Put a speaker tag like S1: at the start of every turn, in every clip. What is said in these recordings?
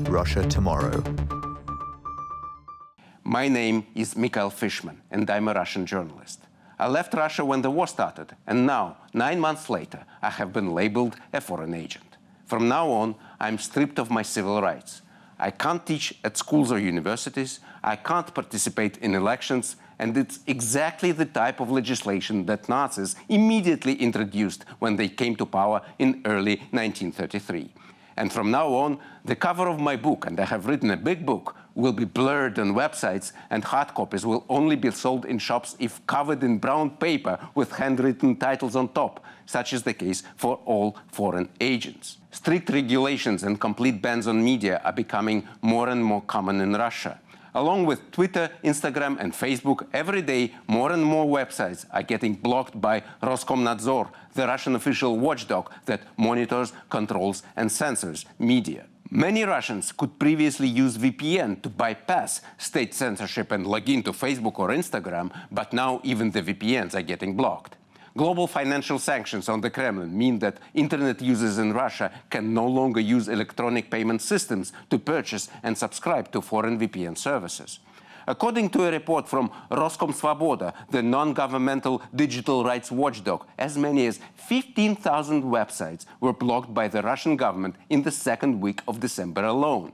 S1: Russia Tomorrow.
S2: My name is Mikhail Fishman, and I'm a Russian journalist. I left Russia when the war started, and now, 9 months later, I have been labeled a foreign agent. From now on, I'm stripped of my civil rights. I can't teach at schools or universities, I can't participate in elections, and it's exactly the type of legislation that Nazis immediately introduced when they came to power in early 1933. And from now on, the cover of my book, and I have written a big book, will be blurred on websites, and hard copies will only be sold in shops if covered in brown paper with handwritten titles on top. Such is the case for all foreign agents. Strict regulations and complete bans on media are becoming more and more common in Russia. Along with Twitter, Instagram, and Facebook, every day more and more websites are getting blocked by Roskomnadzor, the Russian official watchdog that monitors, controls, and censors media. Many Russians could previously use VPN to bypass state censorship and log in to Facebook or Instagram, but now even the VPNs are getting blocked. Global financial sanctions on the Kremlin mean that internet users in Russia can no longer use electronic payment systems to purchase and subscribe to foreign VPN services. According to a report from Roskomnadzor, the non-governmental digital rights watchdog, as many as 15,000 websites were blocked by the Russian government in the second week of December alone.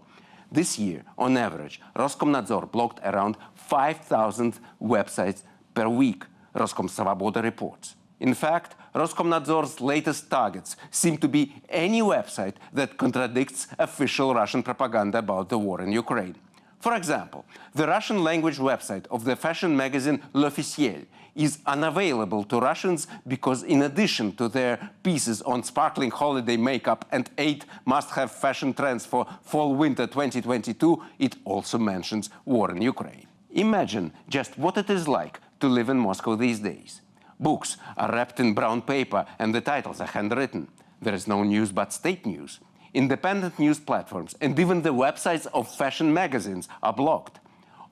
S2: This year, on average, Roskomnadzor blocked around 5,000 websites per week, Roskomnadzor reports. In fact, Roskomnadzor's latest targets seem to be any website that contradicts official Russian propaganda about the war in Ukraine. For example, the Russian-language website of the fashion magazine L'Officiel is unavailable to Russians because, in addition to their pieces on sparkling holiday makeup and 8 must-have fashion trends for fall-winter 2022, it also mentions war in Ukraine. Imagine just what it is like to live in Moscow these days. Books are wrapped in brown paper and the titles are handwritten. There is no news but state news. Independent news platforms and even the websites of fashion magazines are blocked.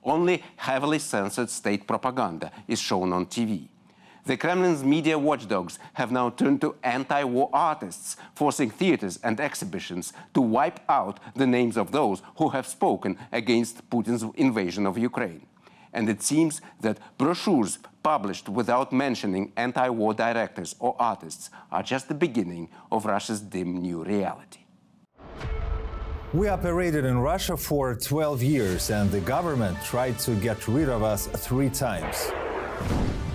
S2: Only heavily censored state propaganda is shown on TV. The Kremlin's media watchdogs have now turned to anti-war artists, forcing theaters and exhibitions to wipe out the names of those who have spoken against Putin's invasion of Ukraine. And it seems that brochures published without mentioning anti-war directors or artists are just the beginning of Russia's dim new reality.
S3: We operated in Russia for 12 years, and the government tried to get rid of us 3 times.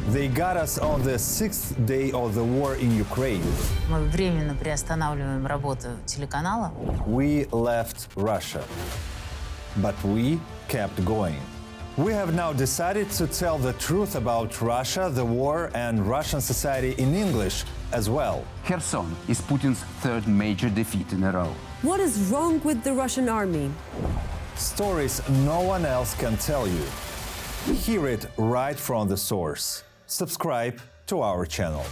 S3: They got us on the 6th day of the war in Ukraine.
S4: Мы временно приостанавливаем работу телеканала.
S3: We left Russia, but we kept going. We have now decided to tell the truth about Russia, the war, and Russian society in English as well.
S2: Kherson is Putin's 3rd major defeat in a row.
S5: What is wrong with the Russian army?
S3: Stories no one else can tell you. Hear it right from the source. Subscribe to our channel.